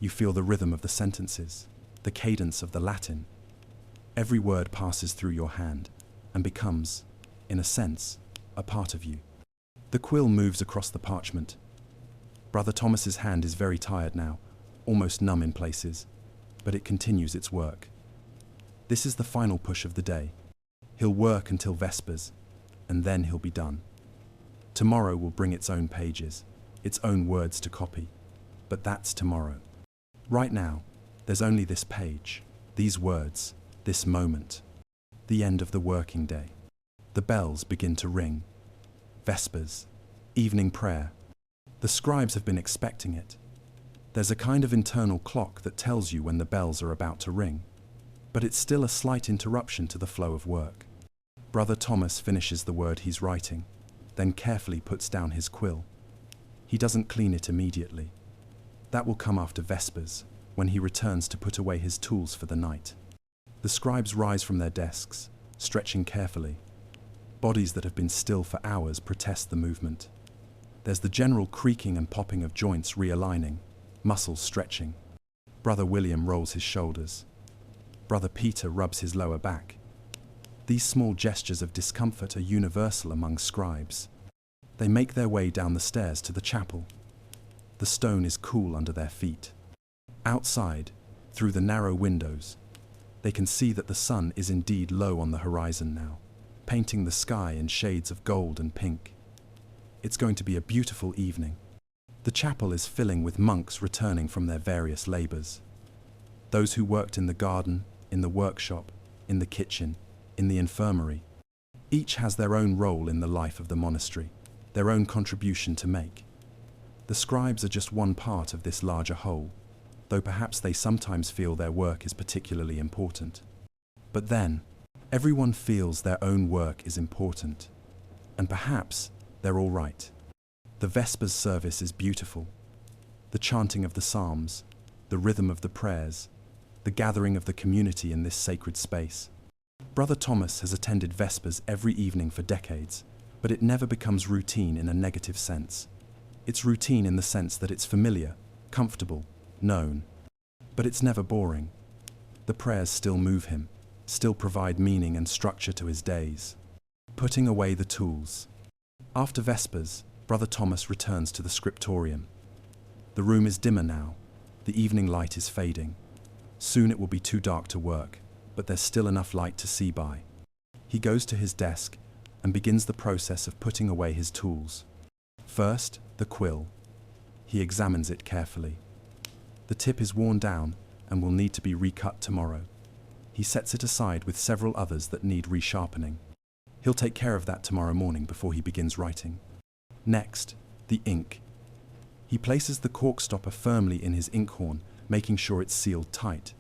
Speaker 1: You feel the rhythm of the sentences, the cadence of the Latin. Every word passes through your hand and becomes, in a sense, a part of you. The quill moves across the parchment. Brother Thomas's hand is very tired now, almost numb in places, but it continues its work. This is the final push of the day. He'll work until vespers, and then he'll be done. Tomorrow will bring its own pages, its own words to copy, but that's tomorrow. Right now, there's only this page, these words, this moment. The end of the working day. The bells begin to ring. Vespers, evening prayer. The scribes have been expecting it. There's a kind of internal clock that tells you when the bells are about to ring, but it's still a slight interruption to the flow of work. Brother Thomas finishes the word he's writing, then carefully puts down his quill. He doesn't clean it immediately. That will come after Vespers, when he returns to put away his tools for the night. The scribes rise from their desks, stretching carefully. Bodies that have been still for hours protest the movement. There's the general creaking and popping of joints realigning, muscles stretching. Brother William rolls his shoulders. Brother Peter rubs his lower back. These small gestures of discomfort are universal among scribes. They make their way down the stairs to the chapel. The stone is cool under their feet. Outside, through the narrow windows, they can see that the sun is indeed low on the horizon now, painting the sky in shades of gold and pink. It's going to be a beautiful evening. The chapel is filling with monks returning from their various labors. Those who worked in the garden, in the workshop, in the kitchen, in the infirmary. Each has their own role in the life of the monastery, their own contribution to make. The scribes are just one part of this larger whole, though perhaps they sometimes feel their work is particularly important. But then, everyone feels their own work is important, and perhaps they're all right. The Vespers service is beautiful. The chanting of the psalms, the rhythm of the prayers, the gathering of the community in this sacred space. Brother Thomas has attended Vespers every evening for decades, but it never becomes routine in a negative sense. It's routine in the sense that it's familiar, comfortable, known. But it's never boring. The prayers still move him, still provide meaning and structure to his days. Putting away the tools. After Vespers, Brother Thomas returns to the Scriptorium. The room is dimmer now. The evening light is fading. Soon it will be too dark to work, but there's still enough light to see by. He goes to his desk and begins the process of putting away his tools. First, the quill. He examines it carefully. The tip is worn down and will need to be recut tomorrow. He sets it aside with several others that need resharpening. He'll take care of that tomorrow morning before he begins writing. Next, the ink. He places the cork stopper firmly in his inkhorn, making sure it's sealed tight.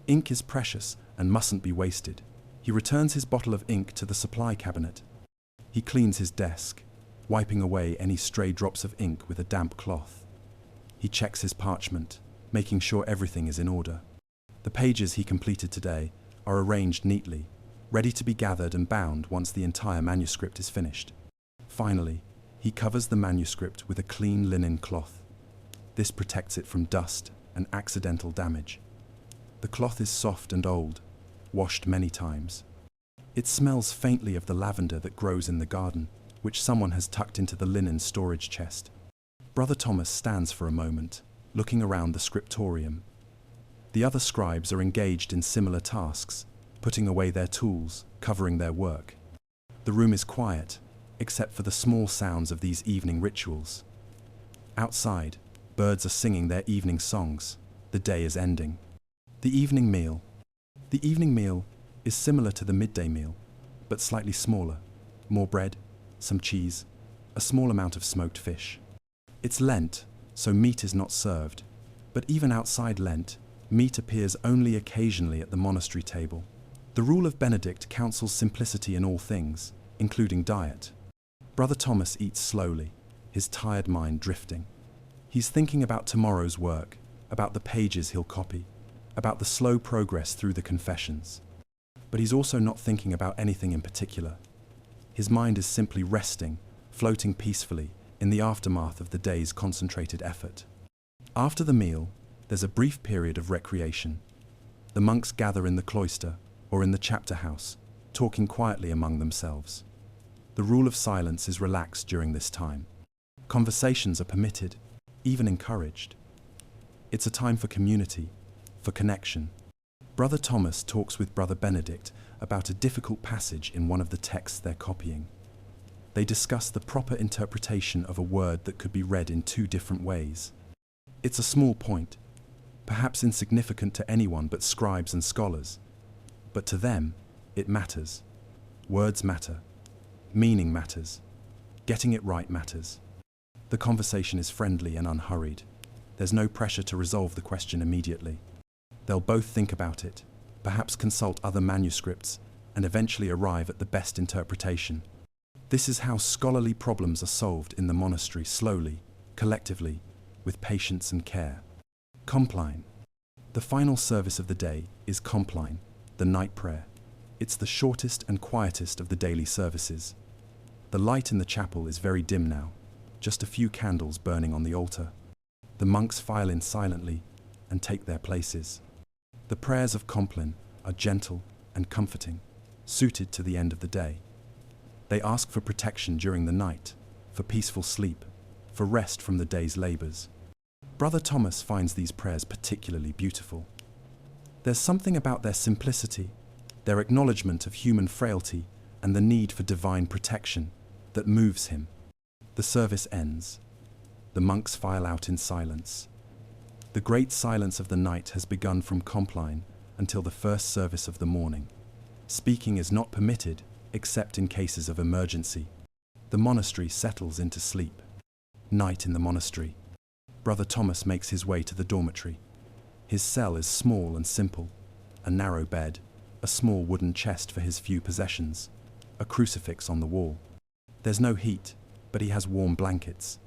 Speaker 1: Ink is precious and mustn't be wasted. He returns his bottle of ink to the supply cabinet. He cleans his desk, wiping away any stray drops of ink with a damp cloth. He checks his parchment, making sure everything is in order. The pages he completed today are arranged neatly, ready to be gathered and bound once the entire manuscript is finished. Finally, he covers the manuscript with a clean linen cloth. This protects it from dust and accidental damage. The cloth is soft and old, washed many times. It smells faintly of the lavender that grows in the garden, which someone has tucked into the linen storage chest. Brother Thomas stands for a moment, looking around the Scriptorium. The other scribes are engaged in similar tasks, putting away their tools, covering their work. The room is quiet, except for the small sounds of these evening rituals. Outside, birds are singing their evening songs. The day is ending. The evening meal. The evening meal is similar to the midday meal, but slightly smaller. More bread, some cheese, a small amount of smoked fish. It's Lent, so meat is not served. But even outside Lent, meat appears only occasionally at the monastery table. The rule of Benedict counsels simplicity in all things, including diet. Brother Thomas eats slowly, his tired mind drifting. He's thinking about tomorrow's work, about the pages he'll copy, about the slow progress through the confessions. But he's also not thinking about anything in particular. His mind is simply resting, floating peacefully in the aftermath of the day's concentrated effort. After the meal, there's a brief period of recreation. The monks gather in the cloister or in the chapter house, talking quietly among themselves. The rule of silence is relaxed during this time. Conversations are permitted, even encouraged. It's a time for community, for connection. Brother Thomas talks with Brother Benedict about a difficult passage in one of the texts they're copying. They discuss the proper interpretation of a word that could be read in two different ways. It's a small point, perhaps insignificant to anyone but scribes and scholars. But to them, it matters. Words matter. Meaning matters. Getting it right matters. The conversation is friendly and unhurried. There's no pressure to resolve the question immediately. They'll both think about it, perhaps consult other manuscripts, and eventually arrive at the best interpretation. This is how scholarly problems are solved in the monastery, slowly, collectively, with patience and care. Compline. The final service of the day is Compline, the night prayer. It's the shortest and quietest of the daily services. The light in the chapel is very dim now, just a few candles burning on the altar. The monks file in silently and take their places. The prayers of Compline are gentle and comforting, suited to the end of the day. They ask for protection during the night, for peaceful sleep, for rest from the day's labors. Brother Thomas finds these prayers particularly beautiful. There's something about their simplicity, their acknowledgement of human frailty and the need for divine protection that moves him. The service ends. The monks file out in silence. The great silence of the night has begun from Compline until the first service of the morning. Speaking is not permitted except in cases of emergency. The monastery settles into sleep. Night in the monastery. Brother Thomas makes his way to the dormitory. His cell is small and simple. A narrow bed, a small wooden chest for his few possessions, a crucifix on the wall. There's no heat, but he has warm blankets.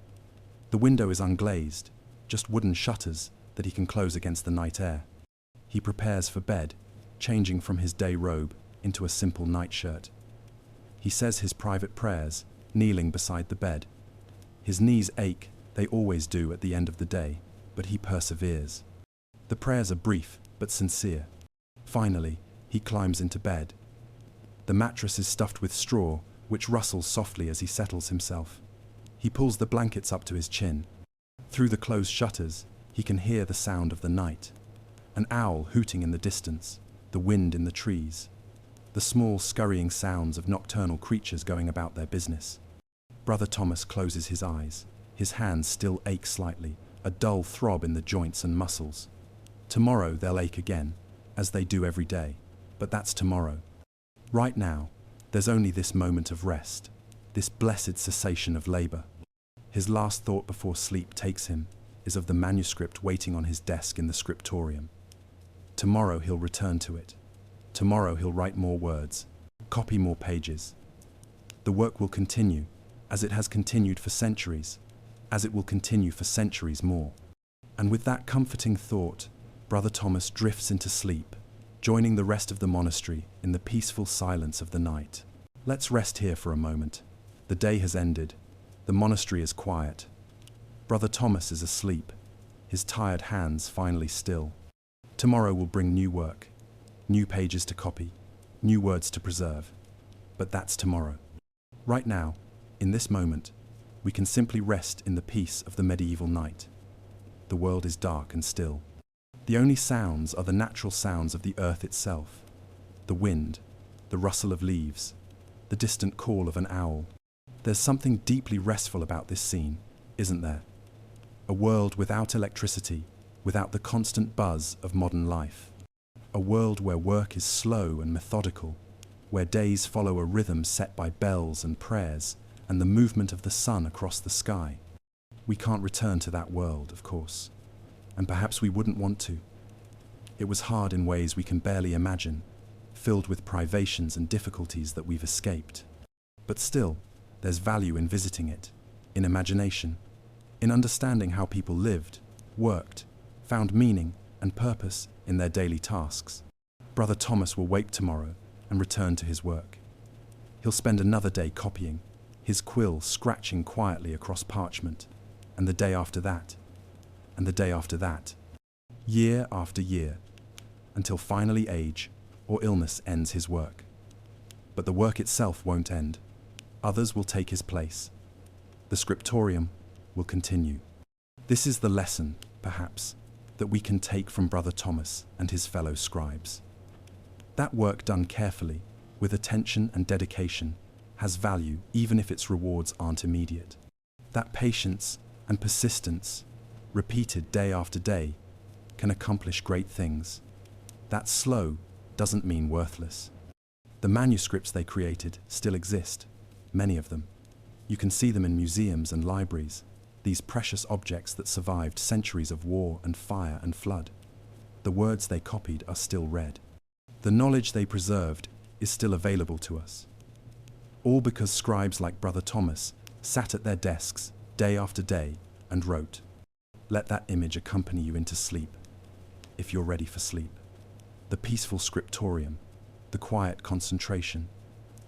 Speaker 1: The window is unglazed, just wooden shutters that he can close against the night air. He prepares for bed, changing from his day robe into a simple nightshirt. He says his private prayers, kneeling beside the bed. His knees ache, they always do at the end of the day, but he perseveres. The prayers are brief but sincere. Finally, he climbs into bed. The mattress is stuffed with straw, which rustles softly as he settles himself. He pulls the blankets up to his chin. Through the closed shutters, he can hear the sound of the night. An owl hooting in the distance, the wind in the trees, the small scurrying sounds of nocturnal creatures going about their business. Brother Thomas closes his eyes. His hands still ache slightly, a dull throb in the joints and muscles. Tomorrow they'll ache again, as they do every day, but that's tomorrow. Right now, there's only this moment of rest, this blessed cessation of labor. His last thought before sleep takes him is of the manuscript waiting on his desk in the Scriptorium. Tomorrow he'll return to it. Tomorrow he'll write more words, copy more pages. The work will continue, as it has continued for centuries, as it will continue for centuries more. And with that comforting thought, Brother Thomas drifts into sleep, joining the rest of the monastery in the peaceful silence of the night. Let's rest here for a moment. The day has ended. The monastery is quiet. Brother Thomas is asleep, his tired hands finally still. Tomorrow will bring new work, new pages to copy, new words to preserve. But that's tomorrow. Right now, in this moment, we can simply rest in the peace of the medieval night. The world is dark and still. The only sounds are the natural sounds of the earth itself. The wind, the rustle of leaves, the distant call of an owl. There's something deeply restful about this scene, isn't there? A world without electricity, without the constant buzz of modern life. A world where work is slow and methodical, where days follow a rhythm set by bells and prayers and the movement of the sun across the sky. We can't return to that world, of course, and perhaps we wouldn't want to. It was hard in ways we can barely imagine, filled with privations and difficulties that we've escaped. But still, there's value in visiting it, in imagination, in understanding how people lived, worked, found meaning and purpose in their daily tasks. Brother Thomas will wake tomorrow and return to his work. He'll spend another day copying, his quill scratching quietly across parchment, and the day after that, and the day after that, year after year, until finally age or illness ends his work. But the work itself won't end. Others will take his place. The Scriptorium will continue. This is the lesson, perhaps, that we can take from Brother Thomas and his fellow scribes. That work done carefully, with attention and dedication, has value even if its rewards aren't immediate. That patience and persistence, repeated day after day, can accomplish great things. That slow doesn't mean worthless. The manuscripts they created still exist, many of them. You can see them in museums and libraries. these precious objects that survived centuries of war and fire and flood. The words they copied are still read. The knowledge they preserved is still available to us. All because scribes like Brother Thomas sat at their desks day after day and wrote. Let that image accompany you into sleep, if you're ready for sleep. The peaceful scriptorium, the quiet concentration,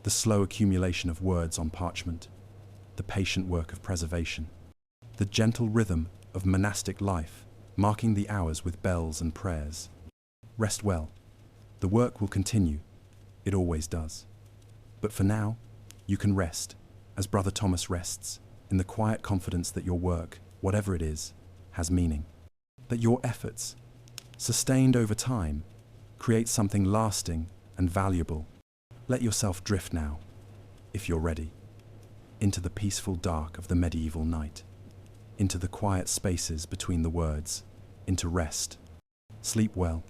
Speaker 1: the slow accumulation of words on parchment, the patient work of preservation, the gentle rhythm of monastic life, marking the hours with bells and prayers. Rest well. The work will continue. It always does. But for now, you can rest, as Brother Thomas rests, in the quiet confidence that your work, whatever it is, has meaning. That your efforts, sustained over time, create something lasting and valuable. Let yourself drift now, if you're ready, into the peaceful dark of the medieval night, into the quiet spaces between the words, into rest. Sleep well.